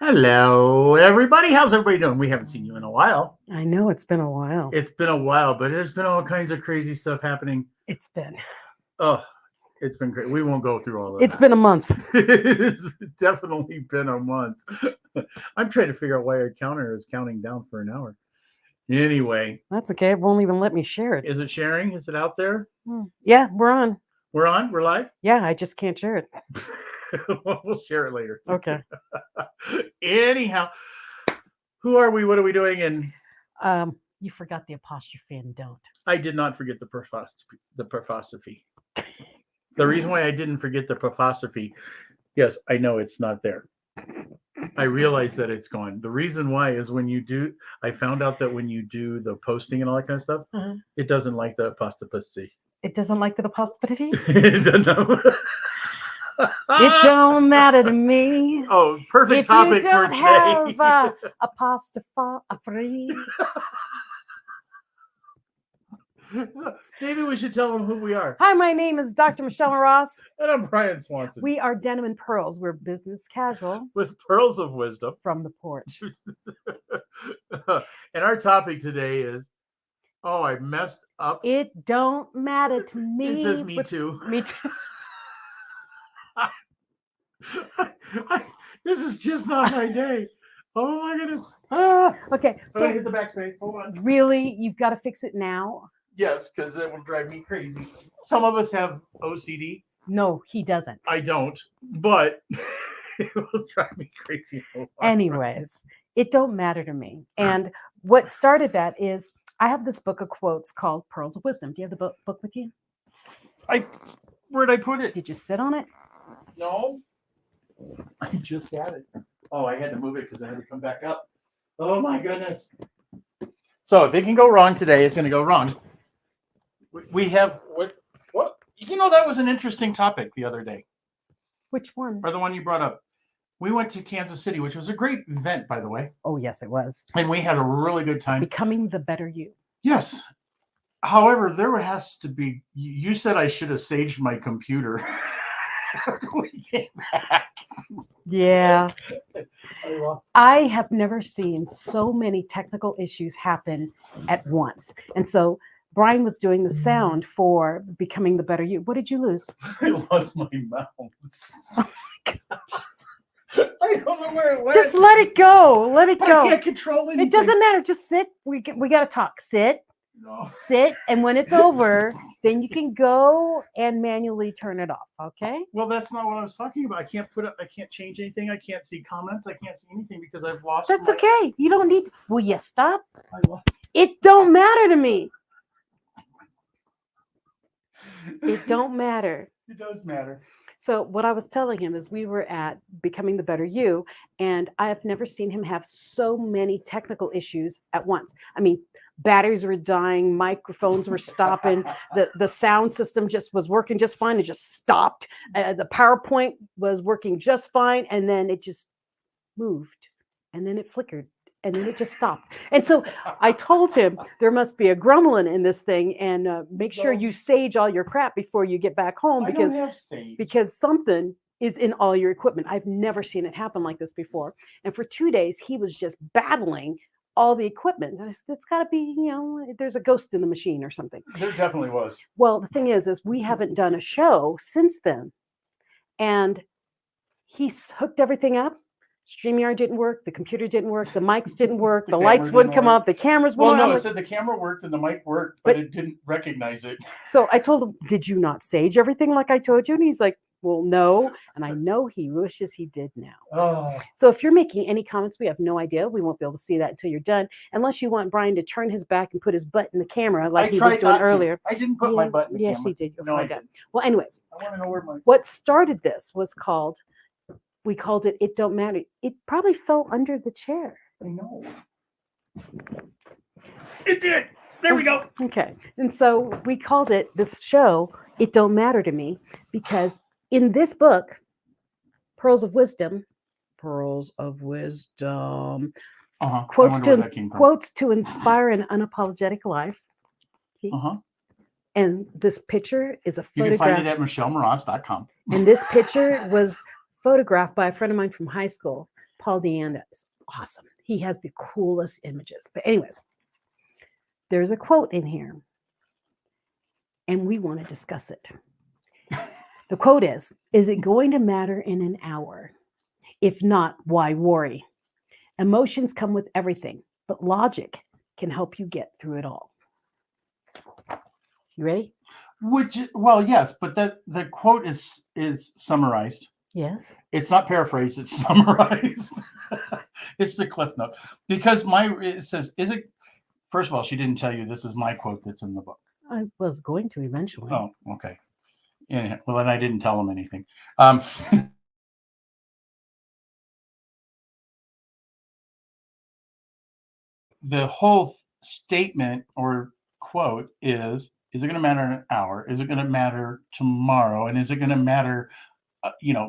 Hello, everybody. How's everybody doing? We haven't seen you in a while. I know it's been a while. It's been a while, but there's been all kinds of crazy stuff happening. It's been. Oh, it's been great. We won't go through all of It's that. been a month. It's definitely been a month. I'm trying to figure out why our counter is counting down for an hour. Anyway, That's okay. It won't even let me share it. is it sharing? Is it out there? Yeah, we're on. We're on? We're live? Yeah, I just can't share it. We'll share it later. Okay. Anyhow, who are we? What are we doing? And You forgot the apostrophe and don't. I did not forget the apostrophe. The reason why I didn't forget the apostrophe, yes, I know it's not there. I realize that it's gone. The reason why is I found out that when you do the posting and all that kind of stuff, it doesn't like the apostrophe. It doesn't like the apostrophe? It doesn't know. It don't matter to me. Oh, perfect if topic you don't for have today. apostrophe. Maybe we should tell them who we are. Hi, my name is Dr. Michelle Ross. And I'm Brian Swanson. We are Denim and Pearls. We're business casual With pearls of wisdom. from the porch. And our topic today is, oh, I messed up. It don't matter to me. It says me too. Me too. This is just not my day. Oh my goodness. Okay, So so hit the backspace. Hold on. really, you've got to fix it now? Yes, because it will drive me crazy. Some of us have OCD. No, he doesn't. I don't, but it will drive me crazy. Anyways, it don't matter to me. And what started that is I have this book of quotes called Pearls of Wisdom. Do you have the book with you? Where'd I put it? Did you sit on it? No, I just had it. Oh, I had to move it because I had to come back up. Oh my goodness. So if it can go wrong today, it's going to go wrong. We have what? That was an interesting topic the other day. Which one? Or the one you brought up. We went to Kansas City, which was a great event, by the way. Oh, yes, it was. And we had a really good time. Becoming the better you. Yes. However, there has to be, you said I should have saged my computer. We came back. Yeah. I have never seen so many technical issues happen at once. And so Brian was doing the sound for Becoming the Better You. What did you lose? I lost my mouse. Oh my gosh. I don't know where it went. Just let it go. Let it But go. I can't control anything. It doesn't matter. Just sit. We got to talk. Sit. No. Sit. And when it's over, then you can go and manually turn it off. Okay? Well, that's not what I was talking about. I can't change anything. I can't see comments. I can't see anything because I've lost. That's okay. You don't need. Will you stop? I lost. It don't matter to me. It don't matter. It does matter. So what I was telling him is we were at Becoming the Better You, and I have never seen him have so many technical issues at once. I mean, batteries were dying, microphones were stopping, the sound system just was working just fine. It just stopped. The PowerPoint was working just fine, and then it just moved, and then it flickered. And then it just stopped. And so I told him there must be a gremlin in this thing, and make sure you sage all your crap before you get back home because something is in all your equipment. I've never seen it happen like this before. And for 2 days, he was just battling all the equipment. And I said, it's got to be, there's a ghost in the machine or something. There definitely was. Well, the thing is we haven't done a show since then. And he hooked everything up. StreamYard didn't work. The computer didn't work. The mics didn't work. The lights wouldn't come up. The cameras wouldn't work. Well, no, it said the camera worked and the mic worked, but it didn't recognize it. So I told him, did you not sage everything like I told you? And he's like, well, no. And I know he wishes he did now. Oh. So if you're making any comments, we have no idea. We won't be able to see that until you're done, unless you want Brian to turn his back and put his butt in the camera like he was doing earlier. I didn't put my butt in the camera. Yes, he did. You'll no, find out. Well, anyways. I want to know where my... What started this was we called it It Don't Matter. It probably fell under the chair. I know. It did. There we go. Okay. And so we called this show, It Don't Matter to Me, because in this book, Pearls of Wisdom, quotes to inspire an unapologetic life. See? And this picture is a photograph. You can find it at michellemoras.com. And this picture was photographed by a friend of mine from high school, Paul Deanna is awesome. He has the coolest images. But anyways, there's a quote in here, and we want to discuss it. The quote is it going to matter in an hour? If not, why worry? Emotions come with everything, but logic can help you get through it all. You ready? Well, yes, but the quote is summarized. Yes. It's not paraphrased, it's summarized. It's the cliff note. Because it says, first of all, she didn't tell you this is my quote that's in the book. I was going to eventually. Oh, okay. Anyhow, well, then I didn't tell them anything. The whole statement or quote is it going to matter in an hour? Is it going to matter tomorrow? And is it going to matter,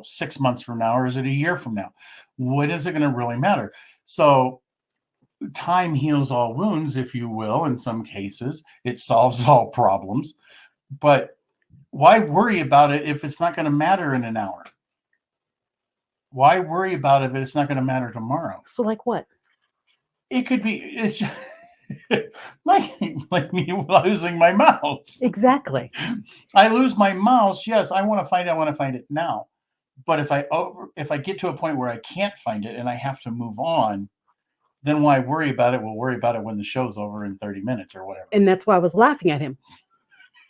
6 months from now, or is it a year from now? When is it going to really matter? So time heals all wounds, if you will. In some cases, it solves all problems. But why worry about it if it's not going to matter in an hour? Why worry about it if it's not going to matter tomorrow? So like what? It could be, it's just like me losing my mouse. Exactly. I lose my mouse. Yes, I want to find it now. But if I get to a point where I can't find it and I have to move on, then why worry about it? We'll worry about it when the show's over in 30 minutes or whatever. And that's why I was laughing at him.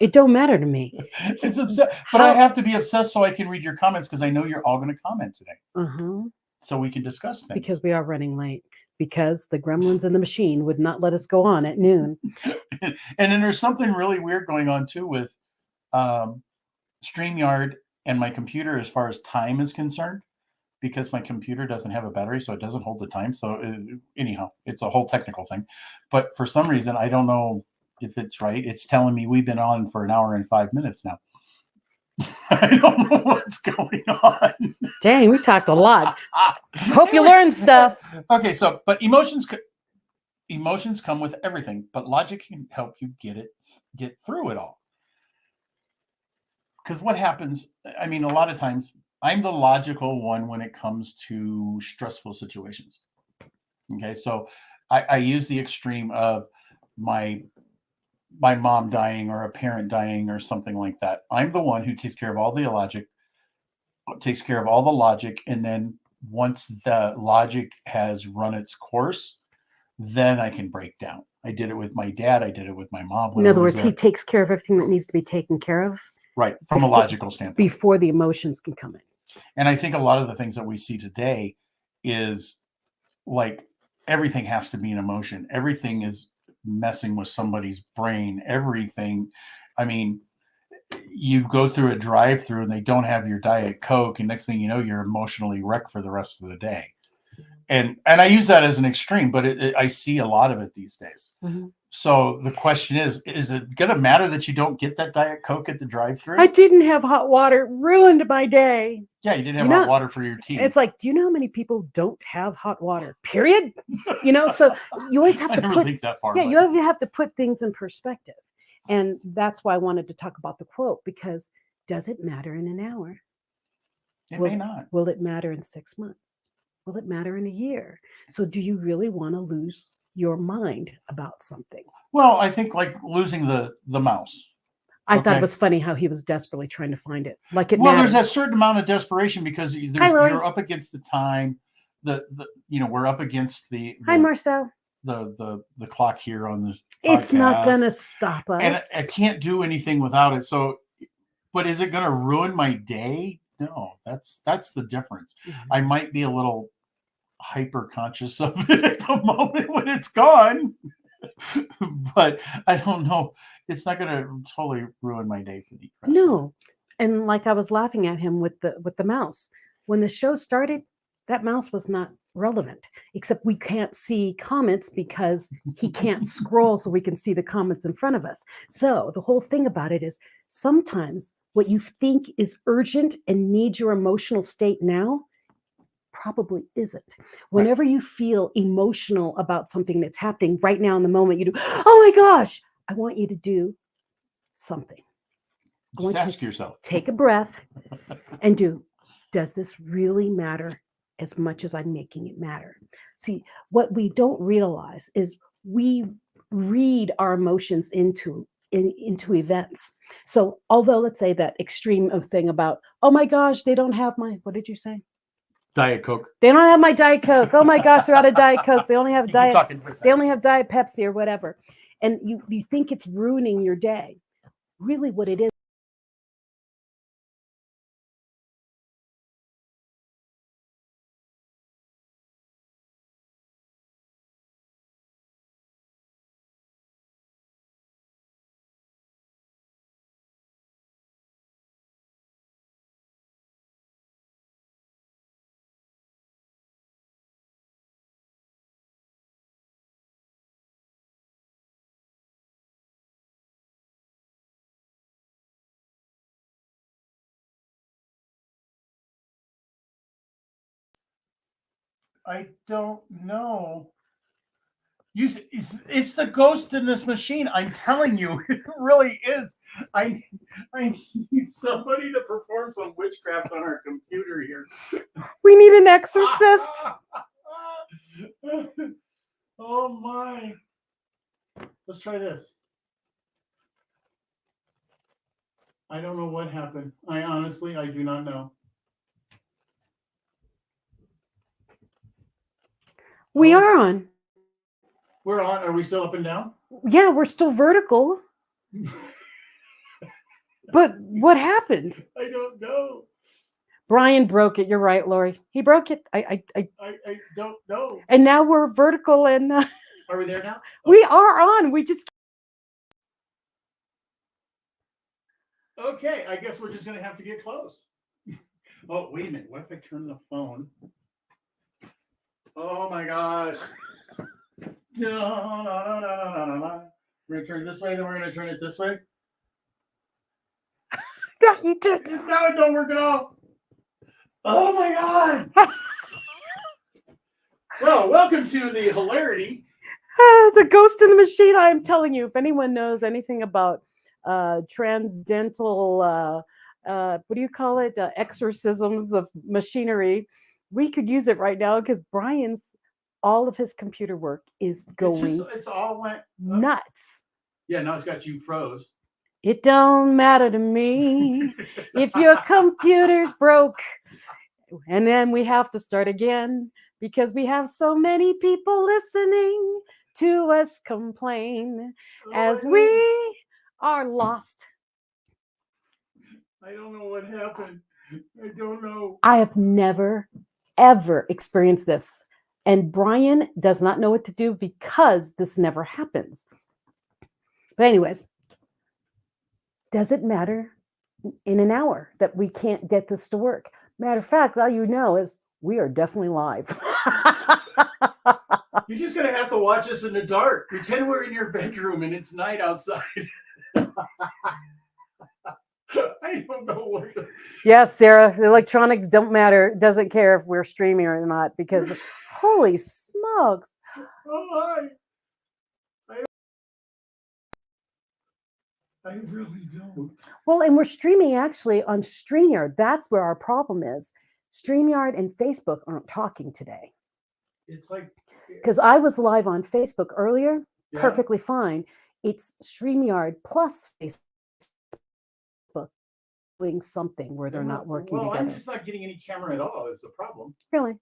It don't matter to me. It's upset, but I have to be obsessed so I can read your comments because I know you're all going to comment today. So we can discuss things. Because we are running late. Because the gremlins in the machine would not let us go on at noon. And then there's something really weird going on too with StreamYard and my computer as far as time is concerned, because my computer doesn't have a battery, so it doesn't hold the time. So anyhow, it's a whole technical thing. But for some reason, I don't know if it's right. It's telling me we've been on for an hour and 5 minutes now. I don't know what's going on. Dang, we talked a lot. Hope you learned stuff. Okay, so but emotions come with everything, but logic can help you get through it all. Because what happens, I mean, a lot of times I'm the logical one when it comes to stressful situations. Okay, so I use the extreme of my mom dying or a parent dying or something like that. I'm the one who takes care of all the logic, and then once the logic has run its course, then I can break down. I did it with my dad. I did it with my mom. In other words, he takes care of everything that needs to be taken care of. Right, from a logical standpoint. Before the emotions can come in. And I think a lot of the things that we see today is like everything has to be an emotion. Everything is messing with somebody's brain. Everything. I mean, you go through a drive-through and they don't have your Diet Coke, and next thing you know, you're emotionally wrecked for the rest of the day. And I use that as an extreme, but I see a lot of it these days. Mm-hmm. So the question is it going to matter that you don't get that Diet Coke at the drive-through? I didn't have hot water. Ruined my day. Yeah, you didn't have hot water for your tea. It's like, do you know how many people don't have hot water? Period. So you always have to think that far. Yeah, you have to put things in perspective. And that's why I wanted to talk about the quote, because does it matter in an hour? It may not. Will it matter in 6 months? Will it matter in a year? So do you really want to lose your mind about something? Well, I think like losing the mouse. I thought it was funny how he was desperately trying to find it. Like it. Well, matters. There's that certain amount of desperation because you're up against the time. We're up against the Hi, Marcel. The clock here on this. It's not going to stop us. And I can't do anything without it. So, but is it going to ruin my day? No, that's the difference. Mm-hmm. I might be a little hyper conscious of it at the moment when it's gone, but I don't know. It's not going to totally ruin my day for the rest. No, and like I was laughing at him with the mouse when the show started. That mouse was not relevant, except we can't see comments because he can't scroll so we can see the comments in front of us. So the whole thing about it is sometimes what you think is urgent and needs your emotional state now probably isn't. Whenever you feel emotional about something that's happening right now in the moment, you do, oh my gosh, I want you to do something. Just ask yourself. Take a breath and does this really matter as much as I'm making it matter. See, what we don't realize is we read our emotions into events. So although let's say that extreme of thing about, oh my gosh, they don't have my, what did you say? Diet Coke. They don't have my Diet Coke. Oh my gosh, they're out of Diet Coke. They only have You keep Diet, talking for a they second. only have Diet Pepsi or whatever. And you think it's ruining your day. Really what it is. I don't know. It's the ghost in this machine. I'm telling you, it really is. I I need somebody to perform some witchcraft on our computer here. We need an exorcist. Oh my. Let's try this. I don't know what happened. I do not know. We are on. We're on. Are we still up and down? Yeah, we're still vertical. But what happened? I don't know. Brian broke it. You're right, Lori. He broke it. I don't know. And now we're vertical, and Are we there now? we are on. We just Okay, I guess we're just gonna have to get close. Oh, wait a minute. What if I turn the phone? Oh my gosh. No, no, no, no, no, no, no. We're gonna turn it this way, then we're gonna turn it this way. yeah, you did. Now it don't work at all. Oh my god. Well, welcome to the hilarity. It's a ghost in the machine. I'm telling you, if anyone knows anything about transcendental, what do you call it? Exorcisms of machinery, we could use it right now because Brian's all of his computer work is going It's all went nuts. Yeah, now it's got you froze. It don't matter to me if your computer's broke. And then we have to start again because we have so many people listening to us complain as we are lost. I don't know what happened. I don't know. I have never, ever experienced this. And Brian does not know what to do because this never happens. But anyways, does it matter in an hour that we can't get this to work? Matter of fact, all you know is we are definitely live. You're just gonna have to watch us in the dark. Pretend we're in your bedroom and it's night outside. I don't know what. Yes, Sarah, the electronics don't matter. It doesn't care if we're streaming or not because holy smokes. Oh my. I really don't. Well, and we're streaming actually on StreamYard. That's where our problem is. StreamYard and Facebook aren't talking today. It's like because I was live on Facebook earlier, yeah. Perfectly fine. It's StreamYard plus Facebook doing something where they're not working together. I'm just not getting any camera at all. Is the problem? Really?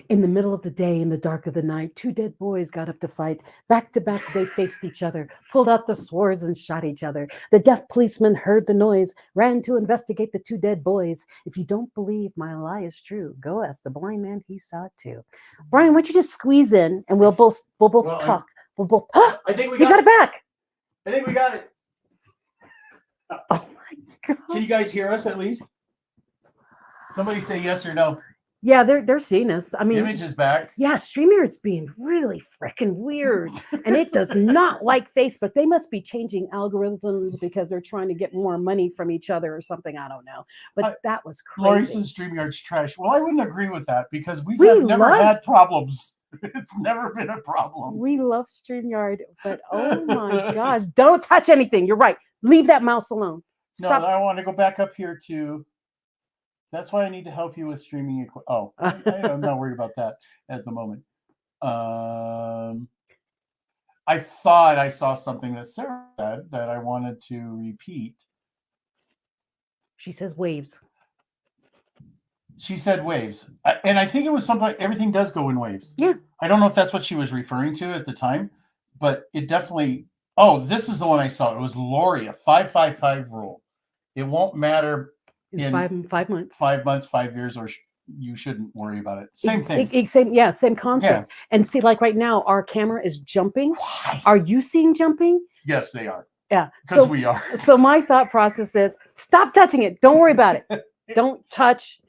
In the middle of the day, in the dark of the night, two dead boys got up to fight. Back to back, they faced each other, pulled out their swords and shot each other. The deaf policeman heard the noise, ran to investigate the two dead boys. If you don't believe my lie is true, go ask the blind man. He saw it too. Brian, why don't you just squeeze in and we'll both talk. We'll both. I think we got it back. I think we got it. Oh my god! Can you guys hear us at least? Somebody say yes or no. Yeah, they're seeing us. I mean, image is back. Yeah, StreamYard's being really freaking weird, and it does not like Facebook. They must be changing algorithms because they're trying to get more money from each other or something. I don't know, but that was crazy. Lori says StreamYard's trash. Well, I wouldn't agree with that because we have never had problems. It's never been a problem. We love StreamYard, but oh my gosh, don't touch anything. You're right. Leave that mouse alone. Stop. No, I want to go back up here to That's why I need to help you with streaming. I'm not worried about that at the moment. I thought I saw something that Sarah said that I wanted to repeat. She says waves. She said waves. And I think it was something like everything does go in waves. Yeah. I don't know if that's what she was referring to at the time, but it definitely. Oh, this is the one I saw. It was Lori, a 5-5-5 rule. It won't matter In 5 months. 5 months, 5 years, or you shouldn't worry about it. Same thing. Same concept. Yeah. And see, like right now, our camera is jumping. Why? Are you seeing jumping? Yes, they are. Yeah. Because we are. So my thought process is stop touching it. Don't worry about it. Don't touch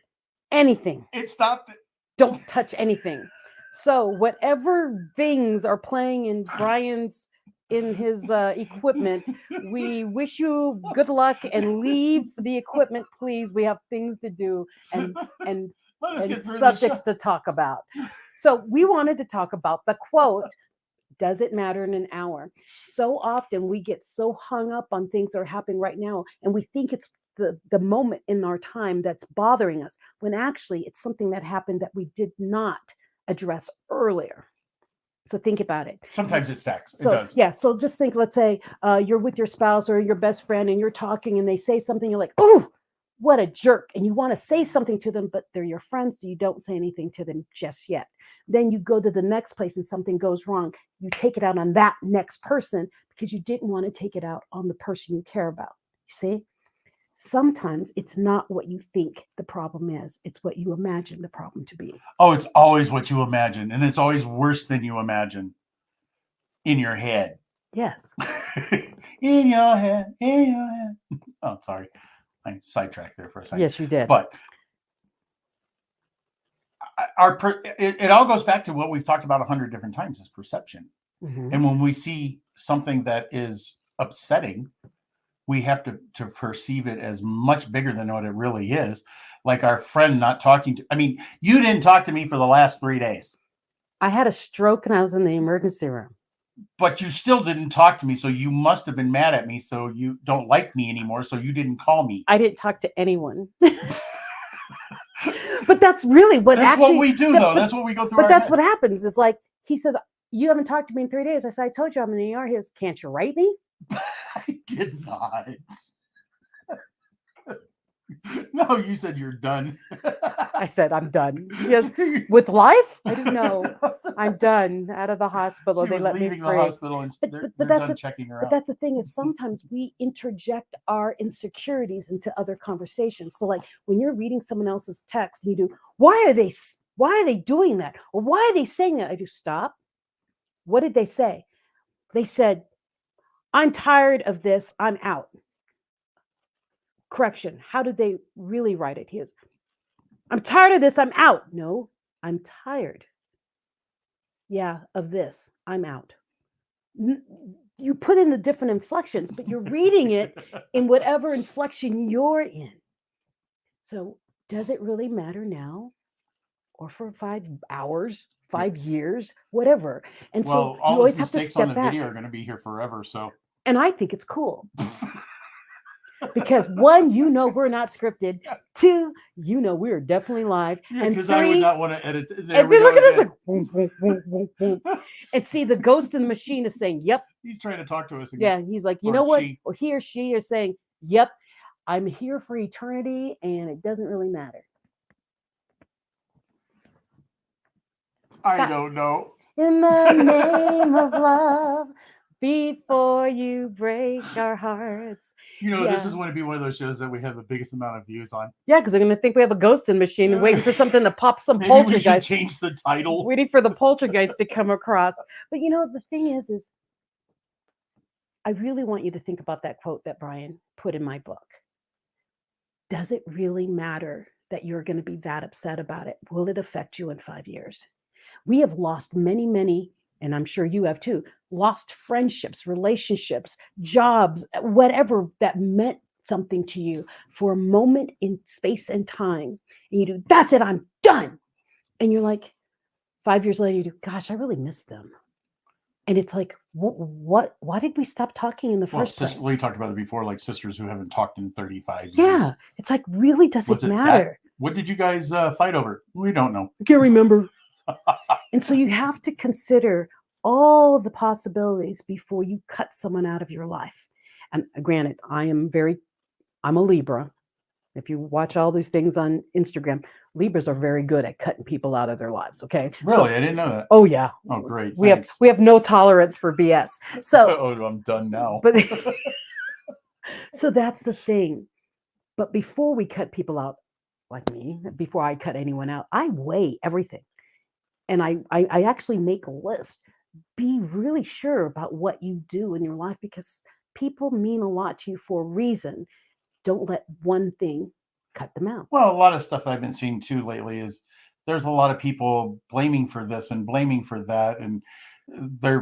anything. It stopped. Don't touch anything. So whatever things are playing in his equipment, we wish you good luck and leave the equipment, please. We have things to do and subjects to talk about. So we wanted to talk about the quote, does it matter in an hour? So often we get so hung up on things that are happening right now, and we think it's the moment in our time that's bothering us, when actually it's something that happened that we did not address earlier. So think about it. Sometimes it stacks. So, it does. Yeah. So just think, let's say you're with your spouse or your best friend and you're talking and they say something, you're like, oh, what a jerk. And you want to say something to them, but they're your friends. So you don't say anything to them just yet. Then you go to the next place and something goes wrong. You take it out on that next person because you didn't want to take it out on the person you care about. You see? Sometimes it's not what you think the problem is. It's what you imagine the problem to be. Oh, it's always what you imagine. And it's always worse than you imagine in your head. Yes. In your head. Oh, sorry. I sidetracked there for a second. Yes, you did. But it all goes back to what we've talked about 100 different times, is perception. Mm-hmm. And when we see something that is upsetting, we have to perceive it as much bigger than what it really is. Like our friend not talking to, I mean, you didn't talk to me for the last 3 days. I had a stroke and I was in the emergency room. But you still didn't talk to me, so you must have been mad at me, so you don't like me anymore, so you didn't call me. I didn't talk to anyone. But that's really what that's actually... what we do, though. That's what we go through. But that's what happens. It's like, he said, you haven't talked to me in 3 days. I said, I told you I'm in the ER. He goes, can't you write me? I did not. No, you said you're done. I said, I'm done. Yes, with life? I don't know. I'm done. Out of the hospital. They let me free. The hospital and they're done checking her out. But that's the thing, is sometimes we interject our insecurities into other conversations. So like when you're reading someone else's text, you do, why are they doing that? Or why are they saying that? I do, stop. What did they say? They said, I'm tired of this. I'm out. Correction. How did they really write it? He is, I'm tired of this. I'm out. No, I'm tired. Yeah, of this. I'm out. You put in the different inflections, but you're reading it in whatever inflection you're in. So does it really matter now? Or for 5 hours, 5 years, whatever? And well, so all you always those have to mistakes step on the back. video are going to be here forever. So, and I think it's cool. Because 1, we're not scripted. 2, we're definitely live. Yeah, and because 3, I would not want to edit. And look at us like, boom, boom, boom, boom, boom. And see, the ghost in the machine is saying, yep. He's trying to talk to us again. Yeah, he's like, you know what? Or he or she is saying, yep, I'm here for eternity and it doesn't really matter. Stop. I don't know. In the name of love, before you break our hearts. This is going to be one of those shows that we have the biggest amount of views on. Yeah, because they're going to think we have a ghost in machine and waiting for something to pop, some Maybe poltergeist. We should change the title. Waiting for the poltergeist to come across. But the thing is I really want you to think about that quote that Brian put in my book. Does it really matter that you're going to be that upset about it? Will it affect you in 5 years? We have lost many, many, and I'm sure you have too, lost friendships, relationships, jobs, whatever that meant something to you for a moment in space and time. And you do, that's it, I'm done. And you're like, 5 years later, you do, gosh, I really miss them. And it's like, what? Why did we stop talking in the first place? We talked about it before, like sisters who haven't talked in 35 years. Yeah, it's like, really, does it matter? What did you guys fight over? We don't know. I can't remember. And so you have to consider all the possibilities before you cut someone out of your life. And granted, I'm a Libra. If you watch all these things on Instagram, Libras are very good at cutting people out of their lives. Okay. Really? I didn't know that. Oh yeah. Oh, great. We Thanks. have no tolerance for BS. So Oh, I'm done now. but so that's the thing. But before we cut people out, like me, before I cut anyone out, I weigh everything. And I actually make a list. Be really sure about what you do in your life because people mean a lot to you for a reason. Don't let one thing cut them out. Well, a lot of stuff I've been seeing too lately is there's a lot of people blaming for this and blaming for that, and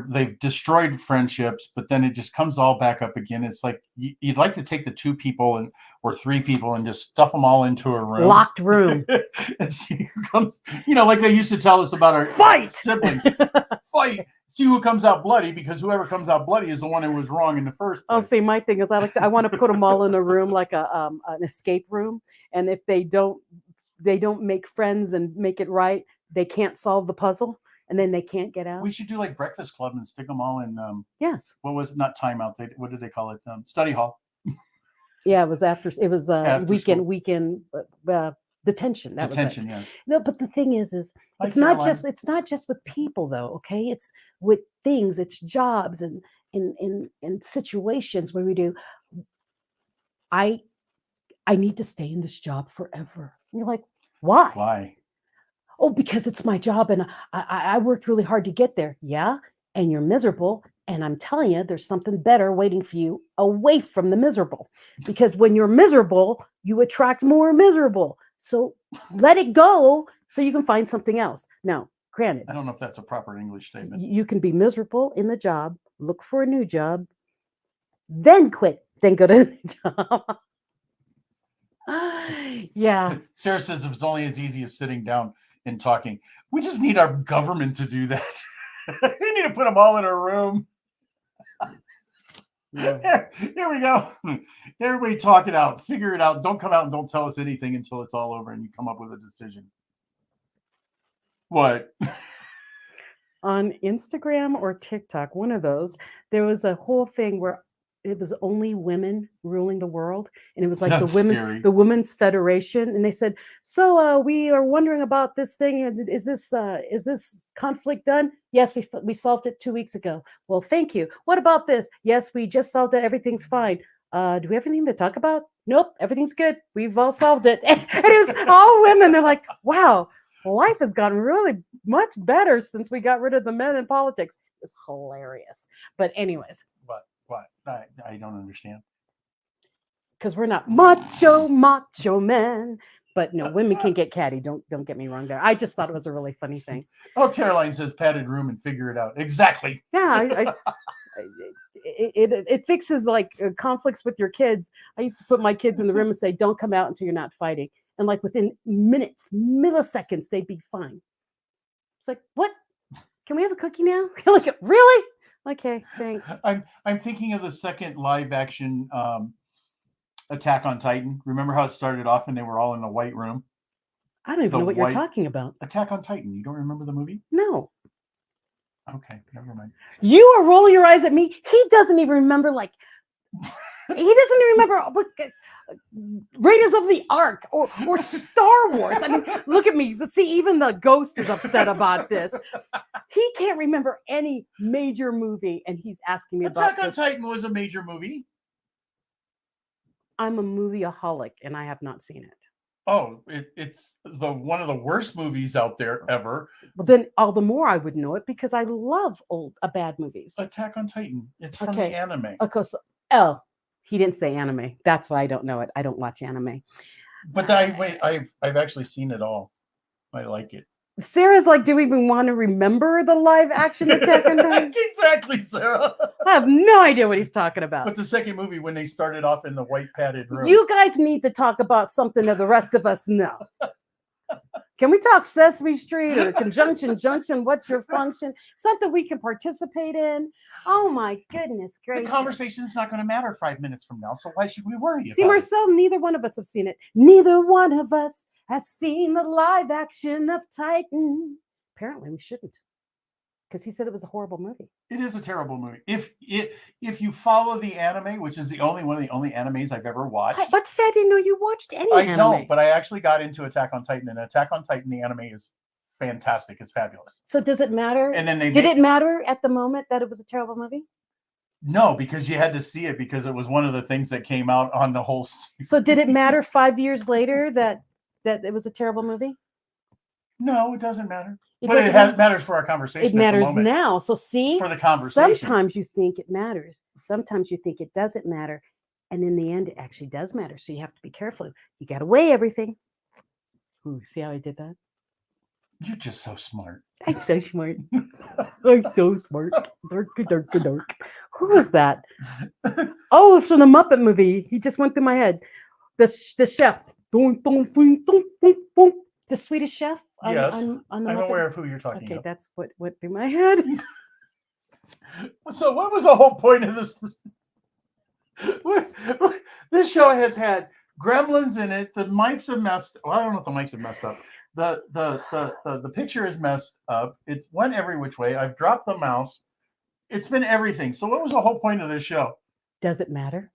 they've destroyed friendships, but then it just comes all back up again. It's like you'd like to take the two people or three people and just stuff them all into a room, Locked room, and see who comes. Like they used to tell us about our fight siblings, fight. See who comes out bloody, because whoever comes out bloody is the one who was wrong in the first place. Oh, see, my thing is I want to put them all in a room like an escape room, and if they don't make friends and make it right, they can't solve the puzzle, and then they can't get out. We should do like Breakfast Club and stick them all in. Yes. What was it? Not timeout? What did they call it? Study hall. Yeah, it was after After weekend detention. That Detention, was it. yes. No, but the thing is Hi, it's not Caroline. just with people though. Okay, it's with things. It's jobs and in situations where we do. I need to stay in this job forever. And you're like, why? Why? Oh, because it's my job and I worked really hard to get there. Yeah, and you're miserable. And I'm telling you, there's something better waiting for you away from the miserable. Because when you're miserable, you attract more miserable. So let it go so you can find something else. Now, granted, I don't know if that's a proper English statement. you can be miserable in the job, look for a new job, then quit, then go to the job. Yeah. Sarah says if it's only as easy as sitting down and talking. We just need our government to do that. We need to put them all in a room. Yeah. Here we go. Everybody talk it out. Figure it out. Don't come out and don't tell us anything until it's all over and you come up with a decision. What? On Instagram or TikTok, one of those, there was a whole thing where it was only women ruling the world, and it was like That's scary. the women's federation, and they said, so we are wondering about this thing. Is this conflict done? Yes, we solved it 2 weeks ago. Well, thank you. What about this? Yes, we just solved it. Everything's fine. Do we have anything to talk about? Nope, everything's good. We've all solved it. And it was all women. They're like, wow, life has gotten really much better since we got rid of the men in politics. It's hilarious. But anyways. What? I don't understand. Because we're not macho men. But no, women can get catty. Don't get me wrong there. I just thought it was a really funny thing. Oh, Caroline says padded room and figure it out. Exactly. Yeah, it fixes like conflicts with your kids. I used to put my kids in the room and say, don't come out until you're not fighting. And like within minutes, milliseconds, they'd be fine. It's like, what? Can we have a cookie now? Like, really? Okay, thanks. I'm thinking of the second live action Attack on Titan. Remember how it started off and they were all in a white room? I don't even know what you're talking about. Attack on Titan. You don't remember the movie? No. Okay, never mind. You are rolling your eyes at me. He doesn't even remember, like, he doesn't even remember what Raiders of the Ark or Star Wars. I mean, look at me. Let's see, even the ghost is upset about this. He can't remember any major movie, and he's asking me about Attack on Titan was a major movie. I'm a movieaholic, and I have not seen it. Oh, it's one of the worst movies out there ever. Well, then all the more I would know it because I love bad movies. Attack on Titan. It's from the anime. Of course. Oh, he didn't say anime. That's why I don't know it. I don't watch anime. But I've actually seen it all. I like it. Sarah's like, do we even want to remember the live action Attack on Titan? Exactly, Sarah. I have no idea what he's talking about. But the second movie, when they started off in the white padded room. You guys need to talk about something that the rest of us know. Can we talk Sesame Street or Conjunction Junction? What's your function? Something we can participate in. Oh my goodness gracious. The conversation's not going to matter 5 minutes from now, so why should we worry See, about Marcel, neither one of us have seen it. Neither one of us has seen the live action of Titan. Apparently, we shouldn't, because he said it was a horrible movie. It is a terrible movie. If you follow the anime, which is the only one of the only animes I've ever watched. But say I didn't know you watched any I anime. don't, but I actually got into Attack on Titan, and Attack on Titan, the anime is fantastic. It's fabulous. So does it matter? And then did it matter at the moment that it was a terrible movie? No, because you had to see it because it was one of the things that came out on the whole. So did it matter 5 years later that it was a terrible movie? No, it doesn't matter. It but doesn't it matters for our conversation. It matters now. So see, for the conversation. Sometimes you think it matters. Sometimes you think it doesn't matter. And in the end, it actually does matter. So you have to be careful. You got to weigh everything. Ooh, see how I did that? You're just so smart. I'm so smart. I'm so smart. Dark, dark, dark. Who was that? Oh, it's from the Muppet movie. He just went through my head. The chef. The Swedish chef. Yes. On the I'm Muppet. Aware of who you're talking Okay, about. that's what went through my head. So what was the whole point of this? This show has had gremlins in it. The mics have messed. Well, I don't know if the mics have messed up. The picture is messed up. It's went every which way. I've dropped the mouse. It's been everything. So what was the whole point of this show? Does it matter?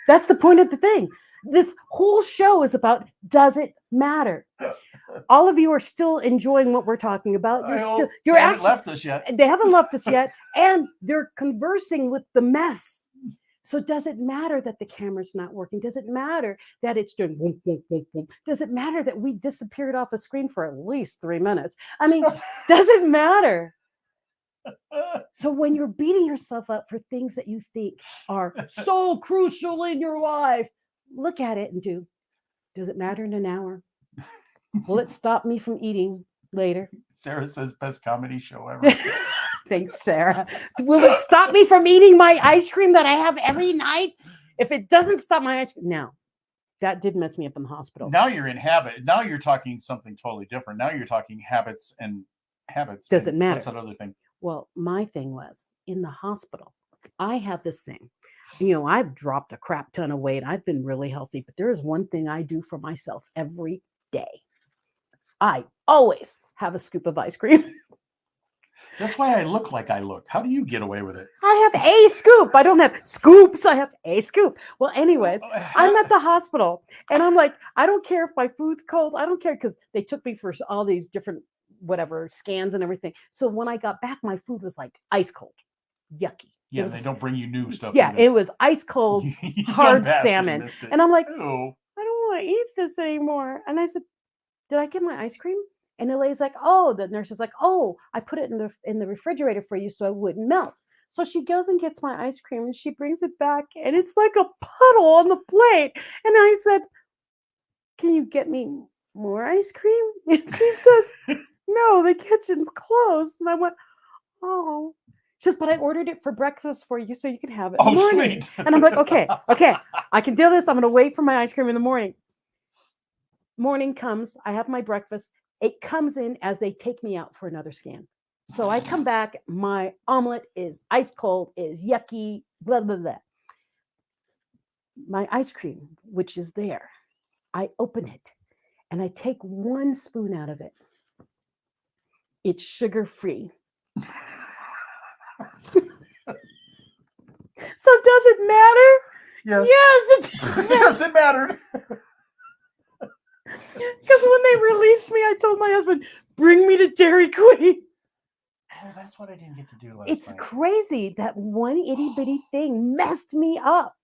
That's the point of the thing. This whole show is about, does it matter? All of you are still enjoying what we're talking about. You're they haven't actually left us yet. They haven't left us yet, and they're conversing with the mess. So does it matter that the camera's not working? Does it matter that it's doing boom, boom, boom, boom? Does it matter that we disappeared off a screen for at least 3 minutes? I mean, does it matter? So when you're beating yourself up for things that you think are so crucial in your life, look at it and does it matter in an hour? Will it stop me from eating later? Sarah says best comedy show ever. Thanks, Sarah. Will it stop me from eating my ice cream that I have every night? If it doesn't stop my ice cream, now that did mess me up in the hospital. Now you're in habit. Now you're talking something totally different. Now you're talking habits. Does it matter? What's that other thing? Well, my thing was in the hospital, I have this thing. You know, I've dropped a crap ton of weight. I've been really healthy, but there is one thing I do for myself every day. I always have a scoop of ice cream. That's why I look like I look. How do you get away with it? I have a scoop. I don't have scoops. I have a scoop. Well, anyways, I'm at the hospital and I'm like, I don't care if my food's cold. I don't care because they took me for all these different whatever scans and everything. So when I got back, my food was like ice cold, yucky. Yeah, they don't bring you new stuff. Yeah, it was ice cold, hard salmon. And I'm like, ew. I don't want to eat this anymore. And I said, did I get my ice cream? And the lady's like, oh, the nurse is like, oh, I put it in the refrigerator for you so it wouldn't melt. So she goes and gets my ice cream and she brings it back and it's like a puddle on the plate. And I said, can you get me more ice cream? And she says, no, the kitchen's closed. And I went, oh. She says, but I ordered it for breakfast for you so you can have it in the morning. Sweet. And I'm like, okay, I can do this. I'm going to wait for my ice cream in the morning. Morning comes, I have my breakfast. It comes in as they take me out for another scan. So I come back, my omelet is ice cold, is yucky, blah, blah, blah. My ice cream, which is there, I open it and I take 1 spoon out of it. It's sugar-free. So does it matter? Yes. Yes, Yes, it mattered. Because when they released me, I told my husband, bring me to Dairy Queen. Oh, that's what I didn't get to do last It's night. crazy. That one itty bitty thing messed me up.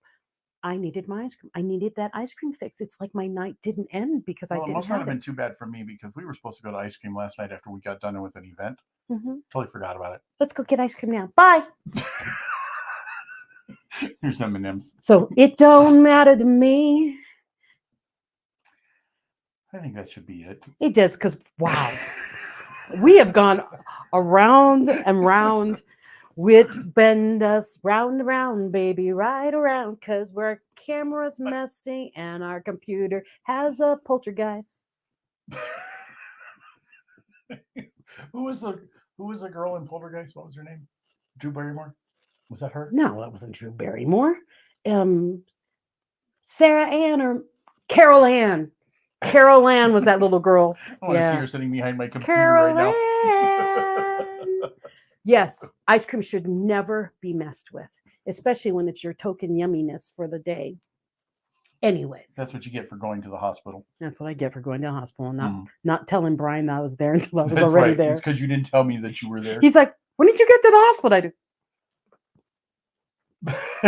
I needed my ice cream. I needed that ice cream fix. It's like my night didn't end because I Well, it didn't must not have have it. been too bad for me because we were supposed to go to ice cream last night after we got done with an event. Mhm. Totally forgot about it. Let's go get ice cream now. Bye. Here's M&M's. So it don't matter to me. I think that should be it. It does because, wow, we have gone around and round. Which bend us round and round, baby, right around, because our camera's messy and our computer has a poltergeist. Who was the girl in Poltergeist? What was her name? Drew Barrymore? Was that her? No, that wasn't Drew Barrymore. Sarah Ann or Carol Ann. Carol Ann was that little girl. I want to see Yeah. her sitting behind my computer Carol right Ann. Yes, ice cream should never be messed with, especially when it's your token yumminess for the day. Anyways, That's what you get for going to the hospital. that's what I get for going to the hospital and Mhm. not telling Brian that I was there until I was That's already right. there. It's because you didn't tell me that you were there. He's like, when did you get to the hospital? I do.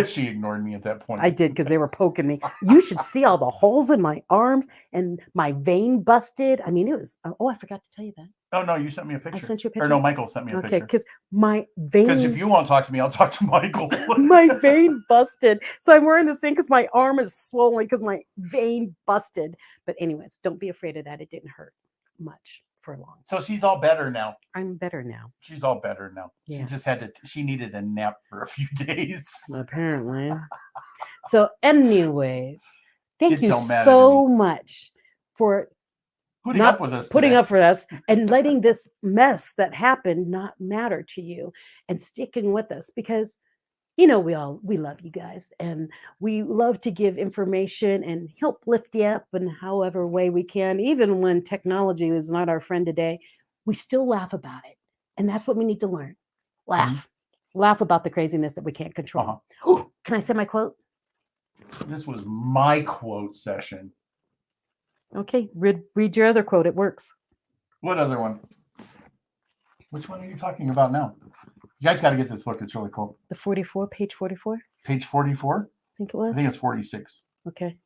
She ignored me at that point. I did because they were poking me. You should see all the holes in my arms and my vein busted. I mean, it was. Oh, I forgot to tell you that. Oh no, you sent me a picture. sent you a Or no, picture? Michael sent me a Okay, picture. because my vein. Because if you won't talk to me, I'll talk to Michael. my vein busted. So I'm wearing this thing because my arm is swollen because my vein busted. But anyways, don't be afraid of that. It didn't hurt much for long. So she's all better now. I'm better now. She's all better now. Yeah. She just had to. She needed a nap for a few days. Apparently. So, anyways, thank It you don't matter to so much for Putting not up with us. putting today. up for us and letting this mess that happened not matter to you and sticking with us because we love you guys and we love to give information and help lift you up in however way we can. Even when technology is not our friend today, we still laugh about it. And that's what we need to learn. Laugh. Laugh about the craziness that we can't control. Can I say my quote? This was my quote session. Okay, read your other quote. It works. What other one? Which one are you talking about now? You guys got to get this book. It's really cool. The 44, page 44, I Page 44? think it was. I think it's 46. Okay.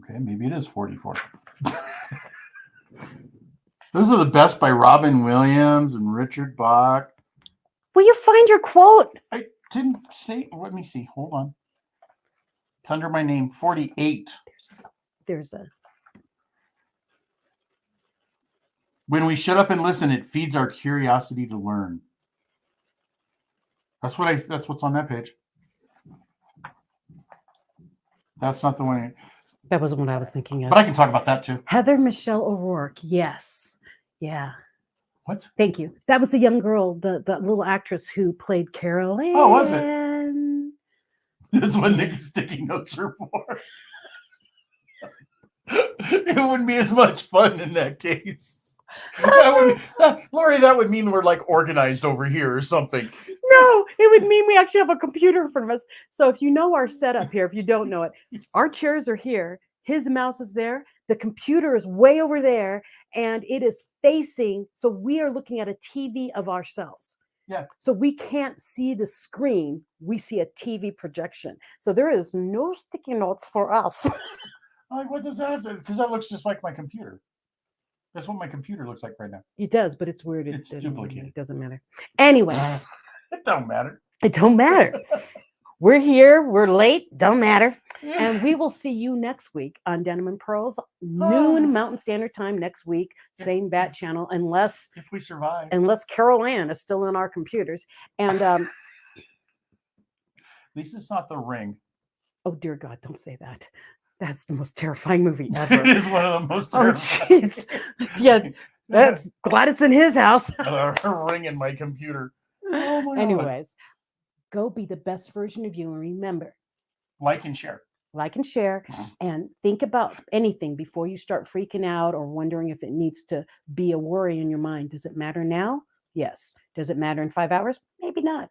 Okay, maybe it is 44. Those are the best by Robin Williams and Richard Bach. Will you find your quote? I didn't say. Let me see. Hold on. It's under my name. 48. There's a. When we shut up and listen, it feeds our curiosity to learn. That's what's on that page. That's not the one. That wasn't what I was thinking of. But I can talk about that too. Heather Michelle O'Rourke. Yes. Yeah. What? Thank you. That was the young girl, the little actress who played Carol Ann. Oh, was it? That's what Nikki's sticky notes are for. It wouldn't be as much fun in that case. Lori, that would mean we're like organized over here or something. No, it would mean we actually have a computer in front of us. So if you know our setup here, if you don't know it, our chairs are here. His mouse is there. The computer is way over there, and it is facing. So we are looking at a TV of ourselves. Yeah. So we can't see the screen. We see a TV projection. So there is no sticky notes for us. Like, what does that have to? Because that looks just like my computer. That's what my computer looks like right now. It does, but it's weird. It's duplicated. It doesn't matter. Anyways, It don't matter. it don't matter. We're here. We're late. Don't matter. And we will see you next week on Denim and Pearls, noon Mountain Standard Time next week. Same bat channel, unless If we survive. Carol Ann is still in our computers. And At least it's not The Ring. oh dear God, don't say that. That's the most terrifying movie ever. It is one of the most Oh terrifying. jeez. Yeah, that's glad it's in his house. A ring in my computer. Oh my God. Anyways, go be the best version of you, and remember, Like and share. like and share, and think about anything before you start freaking out or wondering if it needs to be a worry in your mind. Does it matter now? Yes. Does it matter in 5 hours? Maybe not.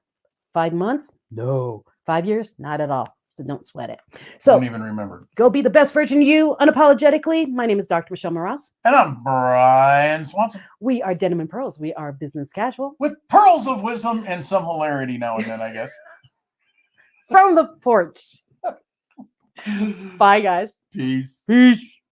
5 months? No. 5 years? Not at all. So don't sweat it. So Don't even remember. go be the best version of you unapologetically. My name is Dr. Michelle Moras. And I'm Brian Swanson. We are Denim and Pearls. We are business casual. With pearls of wisdom and some hilarity now and then, I guess. From the porch. Bye, guys. Peace. Peace.